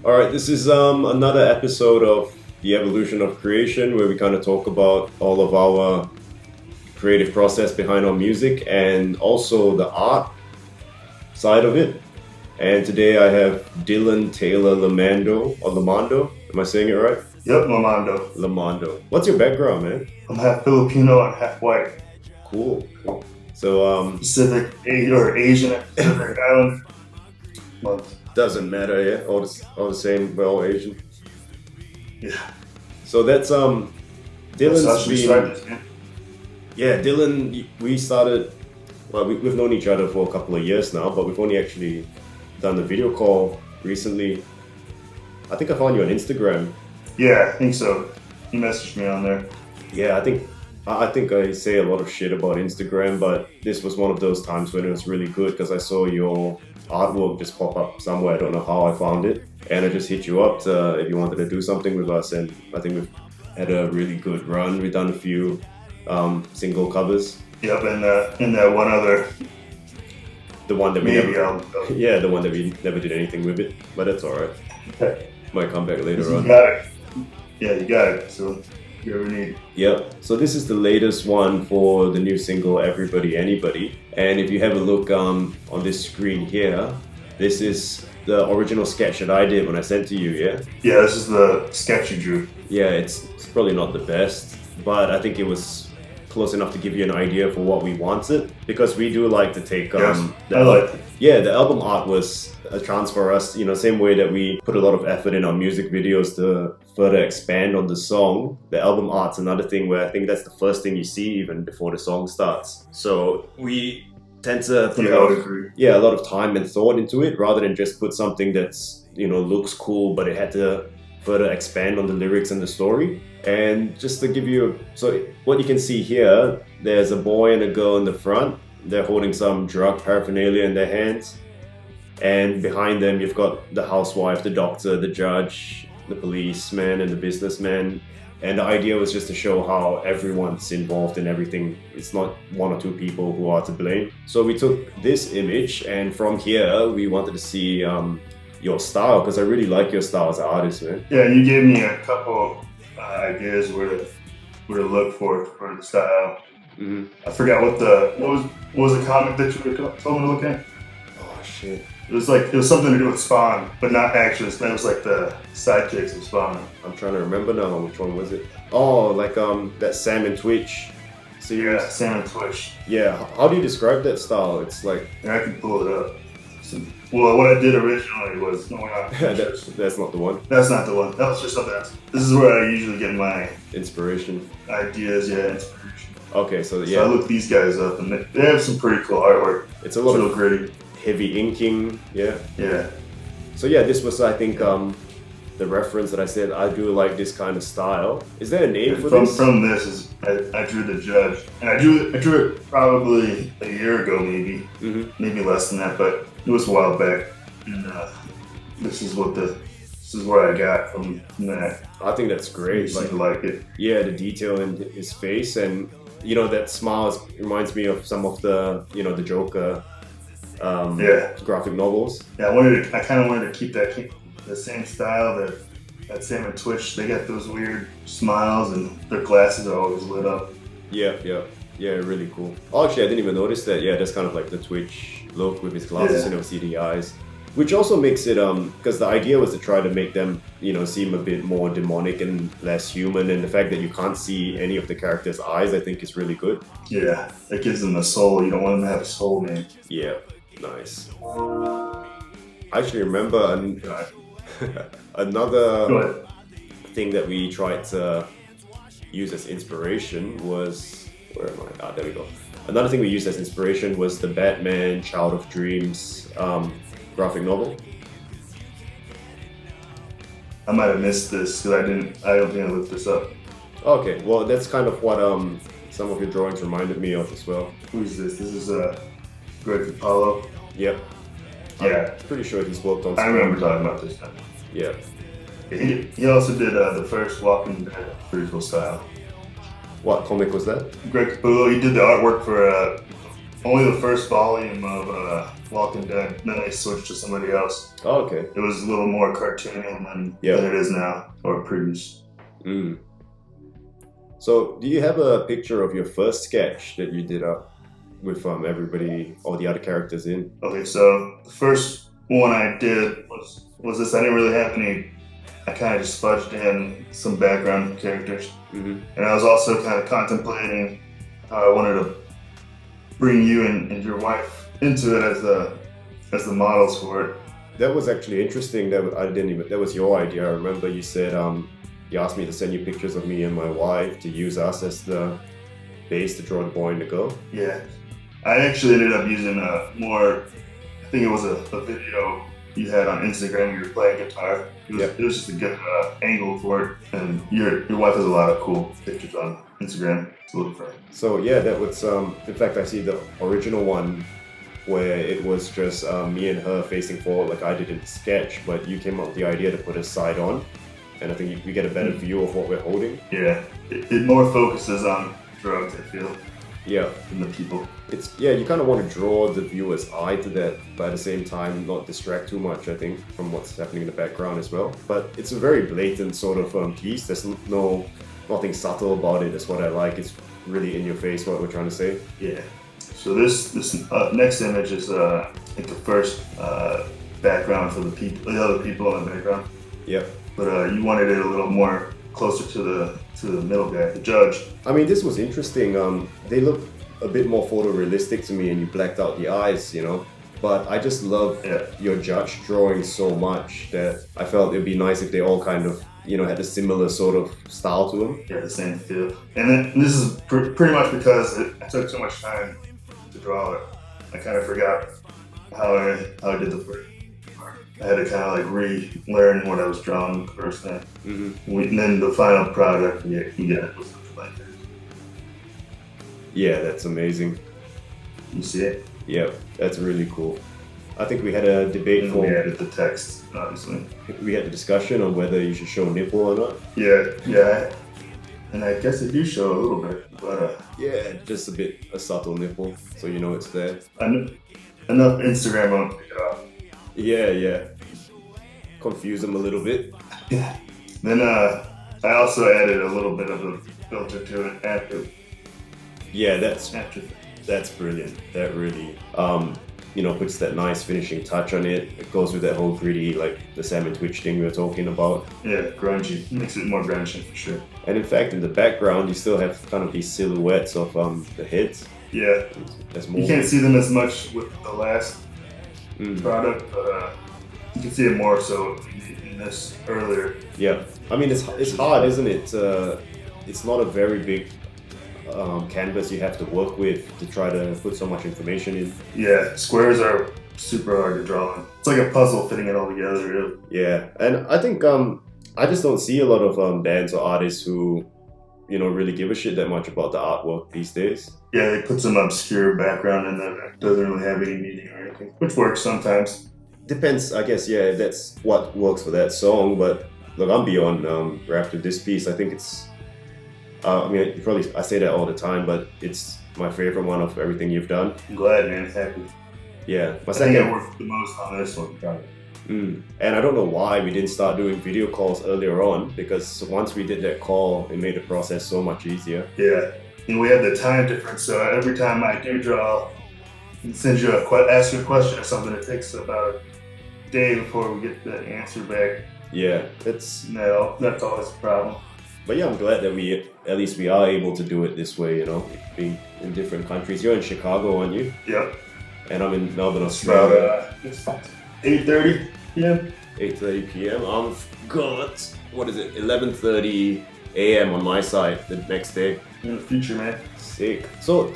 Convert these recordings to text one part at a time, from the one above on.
All right, this is another episode of the evolution of creation, where we kind of talk about all of our creative process behind our music and also the art side of it. And today I have Dillon Taylor Lamando or Lamando. Am I saying it right? Yep, Lamando. Lamando. What's your background, man? I'm half Filipino and half white. Cool. So Pacific or Asian and Pacific Island. Month. doesn't matter, yeah. All the same. We're all Asian. Yeah. So that's Dillon's That's how we been. started this, man. Yeah, Dillon, we started, well, we've known each other for a couple of years now, but we've only actually done the video call recently. I think I found you on Instagram. Yeah, I think so. You messaged me on there. Yeah, I think I say a lot of shit about Instagram, but this was one of those times when it was really good because I saw your artwork just pop up somewhere. I don't know how I found it. And I just hit you up if you wanted to do something with us. And I think we've had a really good run. We've done a few single covers. Yep, and that one other The one that we maybe never, album. yeah, the one that we never did anything with it, but that's all right. Okay. Might come back later You on. got it. Yeah, you got it. So if you ever need. Yep. So this is the latest one for the new single "Everybody Anybody," and if you have a look on this screen here, this is the original sketch that I did when I sent to you. Yeah. Yeah, this is the sketch you drew. Yeah. It's probably not the best, but I think it was close enough to give you an idea for what we wanted because we do like to take Yes, the I liked it. Yeah, the album art was a chance for us, same way that we put a lot of effort in our music videos to further expand on the song. The album art's another thing where I think that's the first thing you see even before the song starts. So we tend to put Yeah, I would agree. a lot of time and thought into it rather than just put something that's, looks cool, but it had to further expand on the lyrics and the story. And just to give you, so what you can see here, there's a boy and a girl in the front. They're holding some drug paraphernalia in their hands. And behind them, you've got the housewife, the doctor, the judge, the policeman, and the businessman. And the idea was just to show how everyone's involved in everything. It's not one or two people who are to blame. So we took this image, and from here, we wanted to see your style, because I really like your style as an artist, man. Yeah, you gave me a couple ideas where to look for the style. Mm-hmm. I forgot what was the comic that you told me to look at. Oh, shit. It was something to do with Spawn, but not actually. It was like the sidekicks of Spawn. I'm trying to remember now. Which one was it? Oh, like that Sam and Twitch series. Yeah, Sam and Twitch. Yeah. How do you describe that style? It's like Yeah, I can pull it up. Well, what I did originally was that's not the one. That's not the one. That was just something else. This is where I usually get my Inspiration. ideas. Yeah, inspiration. Okay, so So I yeah, looked these guys up, and they have some pretty cool artwork. it's a lot Real of gritty. heavy inking. Yeah. Yeah. So yeah, this was I think the reference that I said I do like this kind of style. Is there a name for this? From this is I drew the judge, and I drew it probably a year ago, maybe less than that, but it was a while back. And this is where I got from that. I think that's I great. seem to like it. Yeah, the detail in his face and that smile reminds me of some of the the Joker Yeah. graphic novels. Yeah, I kind of wanted to keep the same style that Sam and Twitch. They got those weird smiles, and their glasses are always lit up. Yeah, really cool. Oh, actually, I didn't even notice that. Yeah, that's kind of like the Twitch look with his glasses, Yeah. see the eyes. Which also makes it, because the idea was to try to make them, seem a bit more demonic and less human. And the fact that you can't see any of the characters' eyes, I think is really good. Yeah, that gives them a soul. You don't want them to have a soul, man. Yeah, nice. I actually remember another Go ahead. thing that we tried to use as inspiration was, where am I? There we go. Another thing we used as inspiration was the Batman Child of Dreams graphic novel. I might have missed this because I don't think I looked this up. Okay, well that's kind of what some of your drawings reminded me of as well. Who's this? This is Greg Apollo. Yep. Yeah, I'm pretty sure he's worked on I remember talking about this time. Yeah. He also did the first Walking Dead pretty cool style. What comic was that? Greg Capullo, he did the artwork for only the first volume of Walking Dead. Then they switched to somebody else. Oh, okay. It was a little more cartoony than it is now, or previous. Mm. So, do you have a picture of your first sketch that you did up with everybody, all the other characters in? Okay, so the first one I did was this. I didn't really have any. I kind of just fudged in some background characters, and I was also kind of contemplating how I wanted to bring you and your wife into it as the models for it. That was actually interesting. That was your idea. I remember you said you asked me to send you pictures of me and my wife to use us as the base to draw the boy and the girl. Yeah, I actually ended up using more. I think it was a video you had on Instagram. You were playing guitar. It was just a good angle for it. And your wife has a lot of cool pictures on Instagram to look for. So yeah, that was in fact I see the original one where it was just me and her facing forward like I did in the sketch, but you came up with the idea to put us side on, and I think we get a better view of what we're holding. Yeah, it more focuses on drugs, I feel. Yeah. Than the people. You kind of want to draw the viewer's eye to that, but at the same time not distract too much, I think, from what's happening in the background as well. But it's a very blatant sort of piece. There's nothing subtle about it. That's what I like. It's really in your face what we're trying to say. Yeah. So this next image is I think the first background for the other people in the background. Yep. But you wanted it a little more closer to the middle guy, the judge. I mean, this was interesting. They look a bit more photorealistic to me, and you blacked out the eyes, you know. But I just love your judge drawing so much that I felt it'd be nice if they all kind of, had a similar sort of style to them. Yeah, the same feel. And then this is pretty much because it took so much time to draw it. I kind of forgot how I did the first part. I had to kind of like relearn what I was drawing the first time. And then the final product you get was like that. Yeah, that's amazing. You see it? Yeah, that's really cool. I think we had a debate and we added the text, obviously. We had a discussion on whether you should show nipple or not. Yeah. And I guess it do show a little bit, but yeah, just a subtle nipple, so you know it's there. Enough Instagram won't pick it up. Yeah. Confuse them a little bit. Yeah. Then I also added a little bit of a filter to it after. Yeah, that's brilliant. That really puts that nice finishing touch on it. It goes with that whole gritty, like the Salmon Twitch thing we were talking about. Yeah, grungy. Makes it more grungy for sure. And in fact, in the background, you still have kind of these silhouettes of the heads. Yeah. You can't see them as much with the last product, but you can see it more so in this earlier. Yeah. I mean, it's hard, isn't it? It's not a very big canvas you have to work with to try to put so much information in. Yeah, squares are super hard to draw on. It's like a puzzle fitting it all together, really. Yeah, and I think I just don't see a lot of bands or artists who really give a shit that much about the artwork these days. Yeah, they put some obscure background in there that doesn't really have any meaning or anything, which works sometimes. Depends, I guess. Yeah, that's what works for that song. But look, I'm beyond rap with this piece. I think it's I say that all the time, but it's my favorite one of everything you've done. I'm glad, man. Happy. Yeah. I think I worked the most on this one, probably. And I don't know why we didn't start doing video calls earlier on, because once we did that call, it made the process so much easier. Yeah. And we have the time difference, so every time I do draw and send you ask you a question or something, it takes about a day before we get the answer back. Yeah. That's always a problem. But yeah, I'm glad that we are able to do it this way, being in different countries. You're in Chicago, aren't you? Yep. And I'm in Melbourne, Australia. It's 8:30 p.m. 8:30 p.m. I've got, 11:30 a.m. on my side the next day. In the future, man. Sick. So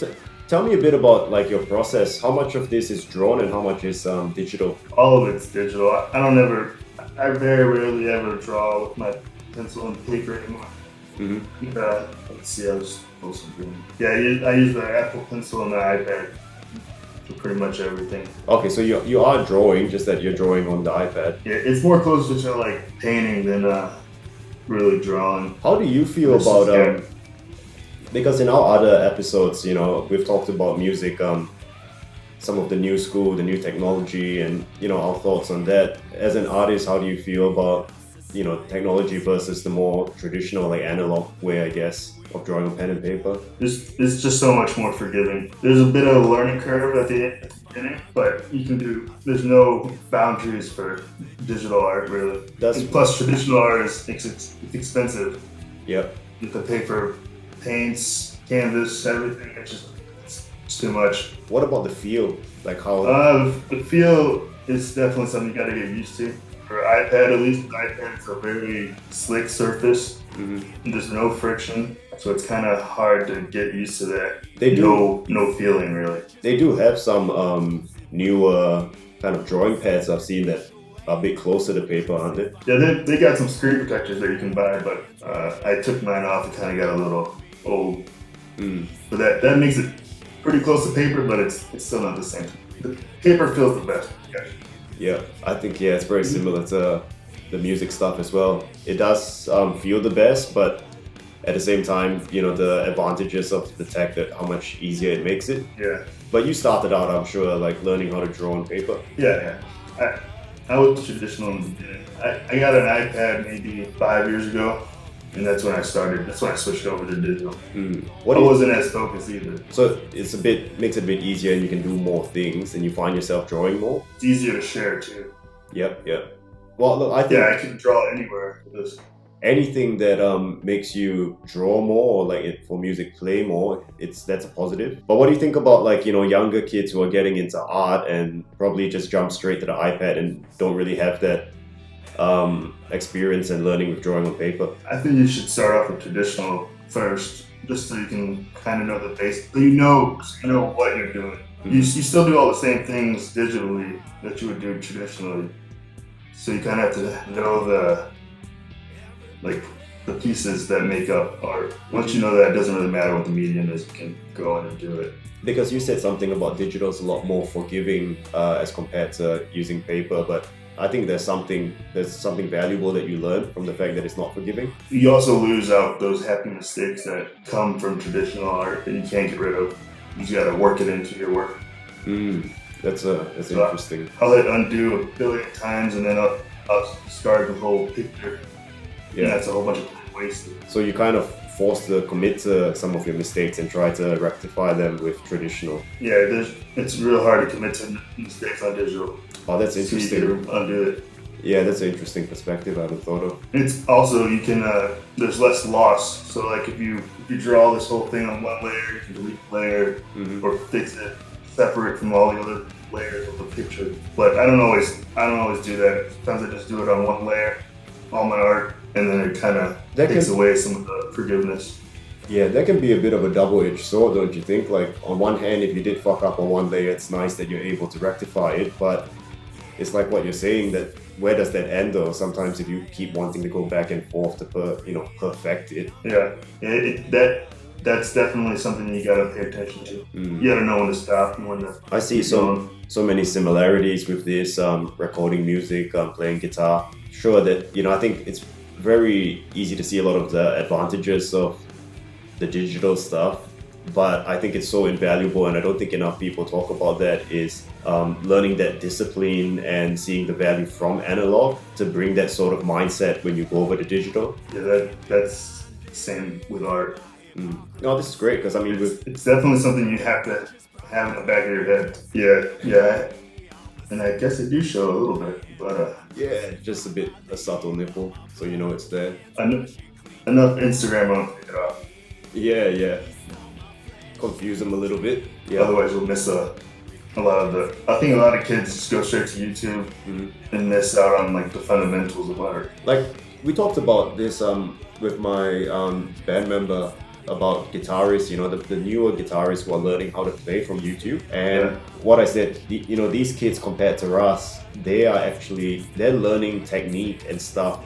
tell me a bit about your process. How much of this is drawn and how much is digital? All of it's digital. I very rarely ever draw with my pencil and paper anymore. Let's see, I was supposed to do. Yeah, I use the Apple Pencil and the iPad for pretty much everything. Okay, so you are drawing, just that you're drawing on the iPad. Yeah, it's more closer to like painting than really drawing. How do you feel about because in our other episodes, we've talked about music. some of the new school, the new technology, and our thoughts on that. As an artist, how do you feel about technology versus the more traditional, like analog way, I guess, of drawing on pen and paper? It's just so much more forgiving. There's a bit of a learning curve at the beginning, but there's no boundaries for digital art, really. And plus, traditional art is it's expensive. Yep. You have to pay for paints, canvas, everything. It's too much. What about the feel? Like how? The feel is definitely something you got to get used to. For iPad, at least, iPad's a very slick surface. And there's no friction, so it's kind of hard to get used to that. No feeling really. They do have some newer kind of drawing pads I've seen that are a bit closer to paper, aren't they? Yeah, they got some screen protectors that you can buy, but I took mine off. It kind of got a little old. But that makes it pretty close to paper, but it's still not the same. The paper feels the best. Yeah, I think it's very similar to the music stuff as well. It does feel the best, but at the same time, the advantages of the tech, that how much easier it makes it. Yeah. But you started out, I'm sure, like learning how to draw on paper. Yeah. I was traditional in the beginning. I got an iPad maybe 5 years ago, and that's when I started. That's when I switched over to digital. I wasn't as focused either. So makes it a bit easier, and you can do more things, and you find yourself drawing more. It's easier to share too. Yep. Well, look, I think I can draw anywhere with this. Anything that makes you draw more, or like for music play more, that's a positive. But what do you think about younger kids who are getting into art and probably just jump straight to the iPad and don't really have that experience and learning with drawing on paper? I think you should start off with traditional first, just so you can kind of know the basics. So you know what you're doing. You still do all the same things digitally that you would do traditionally. So you kind of have to know the pieces that make up art. Once you know that, it doesn't really matter what the medium is, you can go in and do it. Because you said something about digital is a lot more forgiving as compared to using paper, but I think there's something valuable that you learn from the fact that it's not forgiving. You also lose out those happy mistakes that come from traditional art that you can't get rid of. You just gotta work it into your work. That's interesting. I'll hit undo a billion times, and then I'll start the whole picture. Yeah, and that's a whole bunch of time wasted. So you kind of forced to commit to some of your mistakes and try to rectify them with traditional. Yeah, it's real hard to commit to mistakes on digital. Oh, that's interesting. So you can undo it. Yeah, that's an interesting perspective I haven't thought of. It's also, you can there's less loss. So like if you draw this whole thing on one layer, you can delete the layer or fix it separate from all the other layers of the picture. But I don't always do that. Sometimes I just do it on one layer, all my art, and then it kind of takes away some of the forgiveness. Yeah, that can be a bit of a double-edged sword, don't you think? Like, on one hand, if you did fuck up on one layer, it's nice that you're able to rectify it, but it's like what you're saying, that where does that end though? Sometimes if you keep wanting to go back and forth to perfect it. Yeah, that's definitely something you gotta pay attention to. You gotta know when to stop and when to I see so many similarities with this, recording music, playing guitar. Sure that, I think it's very easy to see a lot of the advantages of the digital stuff, but I think it's so invaluable, and I don't think enough people talk about that, is learning that discipline and seeing the value from analog to bring that sort of mindset when you go over to digital. Yeah, that's the same with art. No, this is great, because it's definitely something you have to have in the back of your head. Yeah. And I guess it do show a little bit, but yeah, just a subtle nipple, so you know it's there. Enough Instagram won't pick it off. Yeah. Confuse them a little bit. Yeah. Otherwise, we'll miss a lot of I think a lot of kids just go straight to YouTube and miss out on the fundamentals of art. Like we talked about this with my band member about guitarists, the newer guitarists who are learning how to play from YouTube. And what I said, these kids compared to us, they're learning technique and stuff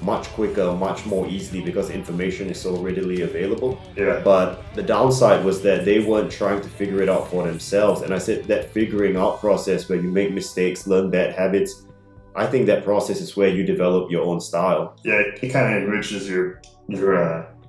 much quicker, much more easily, because information is so readily available. Yeah. But the downside was that they weren't trying to figure it out for themselves. And I said that figuring out process where you make mistakes, learn bad habits, I think that process is where you develop your own style. Yeah, it kind of enriches your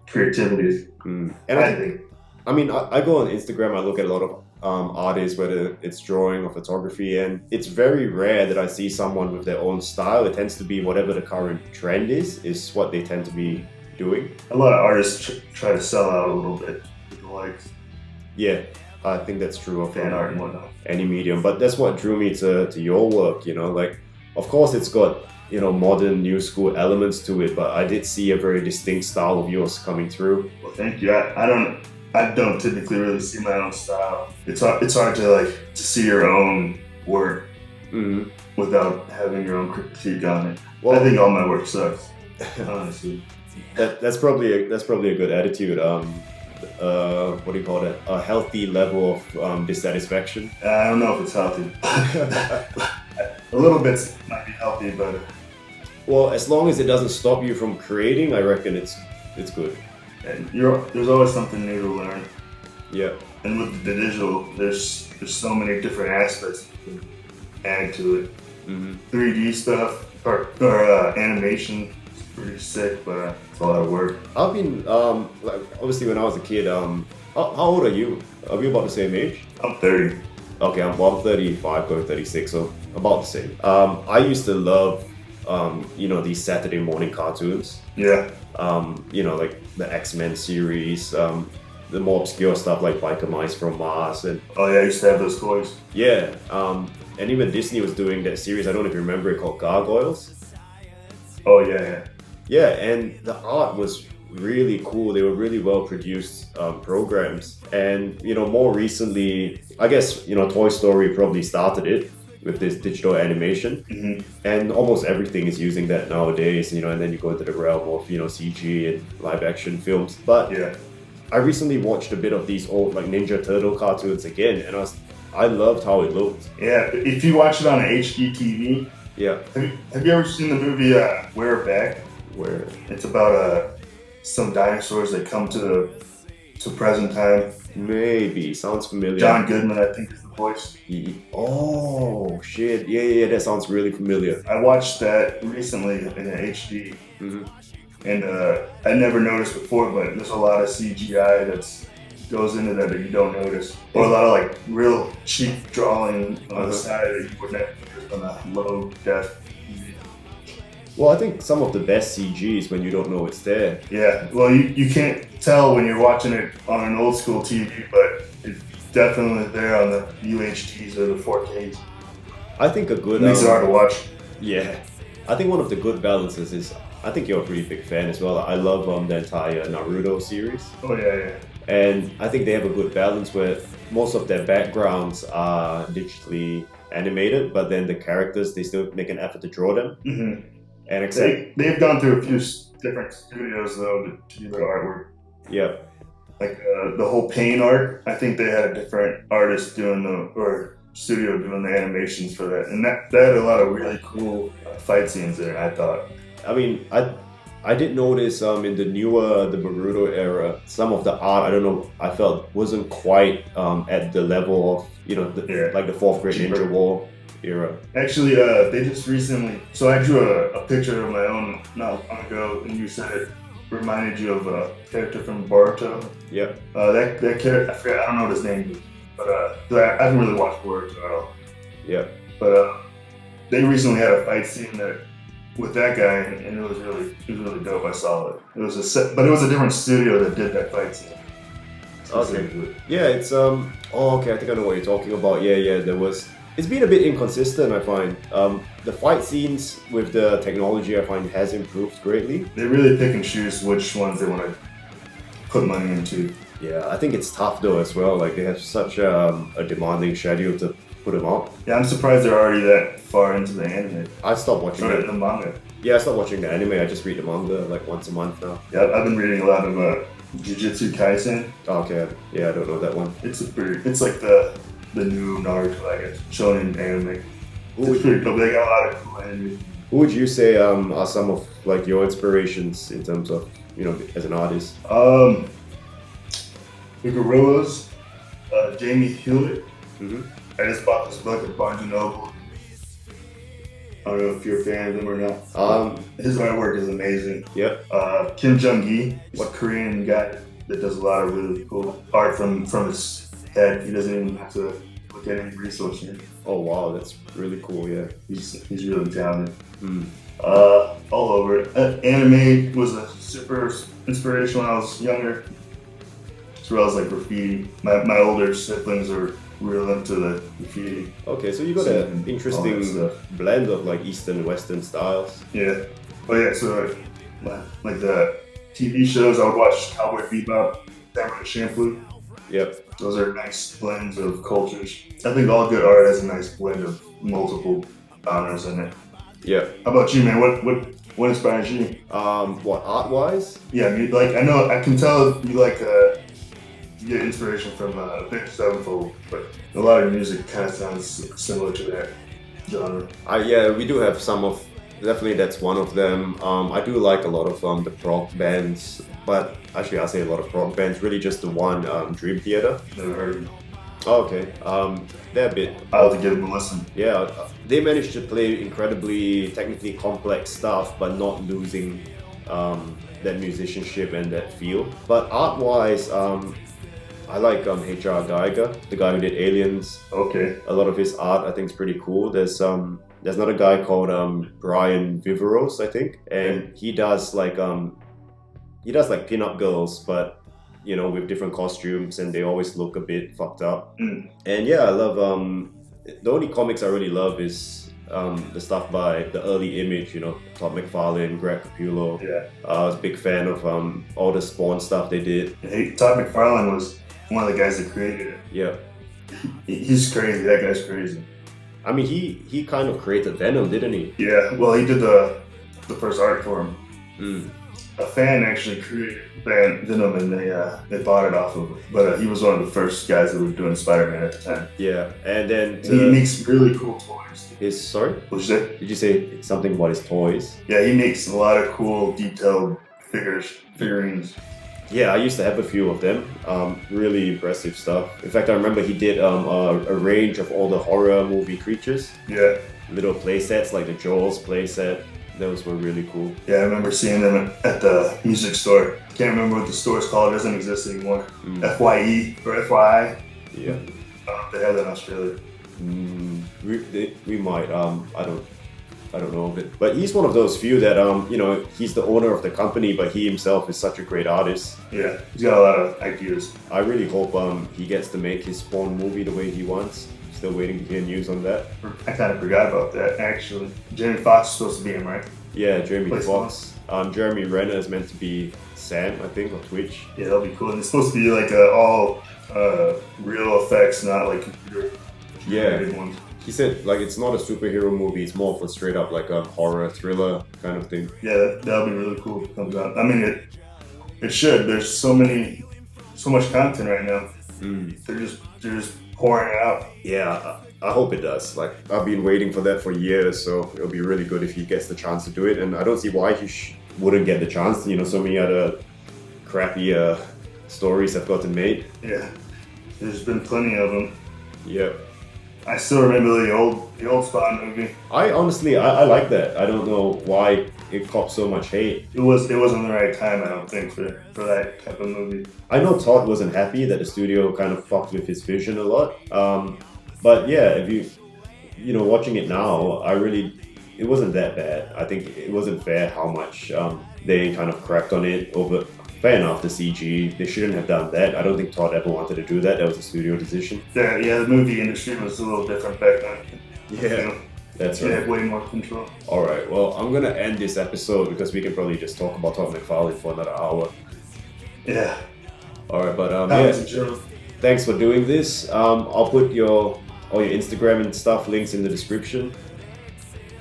creativity. And I go on Instagram, I look at a lot of artist, whether it's drawing or photography, and it's very rare that I see someone with their own style. It tends to be whatever the current trend is what they tend to be doing. A lot of artists try to sell out a little bit with the likes. Yeah, I think that's true of Fan art and whatnot. any medium, but that's what drew me to your work, you know, like, of course it's got, you know, modern new school elements to it, but I did see a very distinct style of yours coming through. Well, thank you. I don't typically really see my own style. It's hard to see your own work without having your own critique on it. Well, I think all my work sucks, honestly. That's probably a good attitude. What do you call it? A healthy level of dissatisfaction. I don't know if it's healthy. A little bit might be healthy, but well, as long as it doesn't stop you from creating, I reckon it's good. And there's always something new to learn. Yeah. And with the digital, there's so many different aspects you can add to it. 3D stuff or animation is pretty sick, but it's a lot of work. I've been like, obviously when I was a kid. How old are you? Are we about the same age? I'm 30. Okay, I'm 35, going 36, so about the same. I used to love, you know, these Saturday morning cartoons. Yeah. You know, like the X-Men series, the more obscure stuff like Biker Mice from Mars, and oh yeah, I used to have those toys. yeah, and even Disney was doing that series. I don't know if you remember it, called Gargoyles. Oh yeah. Yeah, and the art was really cool. They were really well produced programs, and you know, more recently, I guess, you know, Toy Story probably started it with this digital animation, and almost everything is using that nowadays, you know, and then you go into the realm of, you know, CG and live action films. But yeah, I recently watched a bit of these old like Ninja Turtle cartoons again, and I loved how it looked. Yeah, if you watch it on HD TV. Yeah. Have you ever seen the movie We're Back? Where it's about some dinosaurs that come to present time. Maybe sounds familiar. John Goodman, I think, is the voice. Oh shit! Yeah, that sounds really familiar. I watched that recently in HD, and I never noticed before, but there's a lot of CGI that goes into that you don't notice, or a lot of like real cheap drawing on the side that you would never notice on a low def. Well, I think some of the best CG is when you don't know it's there. Yeah, well, you can't tell when you're watching it on an old school TV, but it's definitely there on the UHDs or the 4Ks. I think a good... It makes it hard to watch. Yeah. I think one of the good balances is, I think you're a pretty big fan as well. I love the entire Naruto series. Oh, yeah. And I think they have a good balance where most of their backgrounds are digitally animated, but then the characters, they still make an effort to draw them. And they've gone through a few different studios though to do their artwork. Yeah. Like the whole paint art, I think they had a different artist studio doing the animations for that, and that had a lot of really cool fight scenes there. I thought. I mean, I did notice in the Boruto era, some of the art, I don't know, I felt wasn't quite at the level of, you know, like the fourth grade Ninja War era. Actually, they just recently, so I drew a picture of my own not long ago, and you said it reminded you of a character from Boruto. Yeah. That character, I forget, I don't know what his name is, but I haven't really watched Boruto at all. Yeah. But they recently had a fight scene with that guy, and it was really dope. I saw it. It was but it was a different studio that did that fight scene. Okay. Yeah, it's okay, I think I know what you're talking about. Yeah, there was. It's been a bit inconsistent, I find. The fight scenes with the technology, I find, has improved greatly. They really pick and choose which ones they want to put money into. Yeah, I think it's tough though as well. Like they have such a demanding schedule to put them out. Yeah, I'm surprised they're already that far into the anime. I stopped watching the manga. Yeah, I stopped watching the anime. I just read the manga like once a month now. Yeah, I've been reading a lot of Jujutsu Kaisen. Okay, yeah, I don't know that one. It's like the new Naruto, I guess, shonen anime. It's pretty dope. They got a lot of cool anime. Who would you say are some of like your inspirations in terms of, you know, as an artist? The Gorillas, Jamie Hewlett. I just bought this book at Barnes & Noble. I don't know if you're a fan of him or not. His artwork is amazing. Yeah. Kim Jung-gi, a Korean guy that does a lot of really cool art from his head. He doesn't even have to look at any resource here. Oh wow, that's really cool. Yeah. He's really talented. Mm. All over it. Anime was a super inspiration when I was younger, as well as like graffiti. My older siblings are real into the graffiti. Okay, so you got an interesting blend of like Eastern and Western styles. Yeah, but yeah, so like the TV shows, I would watch Cowboy Bebop, Samurai Champloo. Yep. Those are nice blends of cultures. I think all good art has a nice blend of multiple genres in it. Yeah. How about you, man? What inspires you? What art wise? Yeah, I mean, like I can tell you like you get inspiration from Avenged Sevenfold, but a lot of music kind of sounds similar to that genre. Yeah, we do have some of. Definitely, that's one of them. I do like a lot of the prog bands, but actually, I say a lot of prog bands. Really, just the one, Dream Theater. Never heard of them. Oh, okay. They're a bit. I'll have to give them a listen. Yeah, they managed to play incredibly technically complex stuff, but not losing that musicianship and that feel. But art-wise, I like H.R. Geiger, the guy who did Aliens. Okay. A lot of his art I think is pretty cool. There's another guy called Brian Viveros, I think, and he does like pin-up girls, but you know, with different costumes, and they always look a bit fucked up. Mm. And yeah, I love the only comics I really love is the stuff by the early Image, you know, Todd McFarlane, Greg Capullo. Yeah. I was a big fan of all the Spawn stuff they did. Hey, Todd McFarlane was one of the guys that created it. Yeah. He's crazy. That guy's crazy. I mean, he kind of created Venom, didn't he? Yeah. Well, he did the first art for him. Mm. A fan actually created Venom, and they bought it off of him. But he was one of the first guys that were doing Spider-Man at the time. Yeah, and then he makes really cool toys. Sorry? What'd you say? Did you say something about his toys? Yeah, he makes a lot of cool, detailed figurines. Yeah, I used to have a few of them. Really impressive stuff. In fact, I remember he did a range of all the horror movie creatures. Yeah. Little play sets like the Jaws play set. Those were really cool. Yeah, I remember seeing them at the music store. Can't remember what the store's called. It doesn't exist anymore. FYE or FYI. Yeah. They have that in Australia. We might. I don't know of it. But he's one of those few that you know, he's the owner of the company, but he himself is such a great artist. Yeah, he's got a lot of ideas. I really hope he gets to make his Spawn movie the way he wants. Still waiting to hear news on that. I kind of forgot about that, actually. Jamie Foxx is supposed to be him, right? Yeah, Jamie Foxx. Jeremy Renner is meant to be Sam, I think, on Twitch. Yeah, that'll be cool. And it's supposed to be like all real effects, not like computer generated ones. He said like it's not a superhero movie, it's more of a straight up like a horror thriller kind of thing. Yeah, that'll be really cool if it comes out. I mean, it should. There's so much content right now. They're just pouring it out. Yeah, I hope it does. Like, I've been waiting for that for years, so it'll be really good if he gets the chance to do it. And I don't see why he wouldn't get the chance. You know, so many other crappy stories have gotten made. Yeah, there's been plenty of them. Yeah. I still remember the old Spawn movie. I honestly like that. I don't know why it caught so much hate. It wasn't the right time, I don't think, for that type of movie. I know Todd wasn't happy that the studio kind of fucked with his vision a lot. But yeah, if you know, watching it now, it wasn't that bad. I think it wasn't fair how much they kind of cracked on it over. Fair enough, the CG, they shouldn't have done that. I don't think Todd ever wanted to do that. That was a studio decision. Yeah, the movie industry was a little different back then. Yeah, you know, that's right. They had way more control. All right, well, I'm gonna end this episode because we can probably just talk about Todd McFarlane for another hour. Yeah. All right, but yeah. Thanks for doing this. I'll put all your Instagram and stuff links in the description,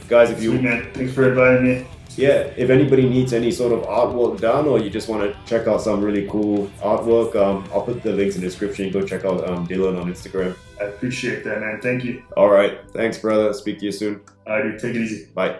guys. If Sweet, man. Thanks for inviting me. Yeah, if anybody needs any sort of artwork done, or you just want to check out some really cool artwork, I'll put the links in the description. Go check out Dillon on Instagram. I appreciate that, man. Thank you. All right. Thanks, brother. Speak to you soon. All right, dude. Take it easy. Bye.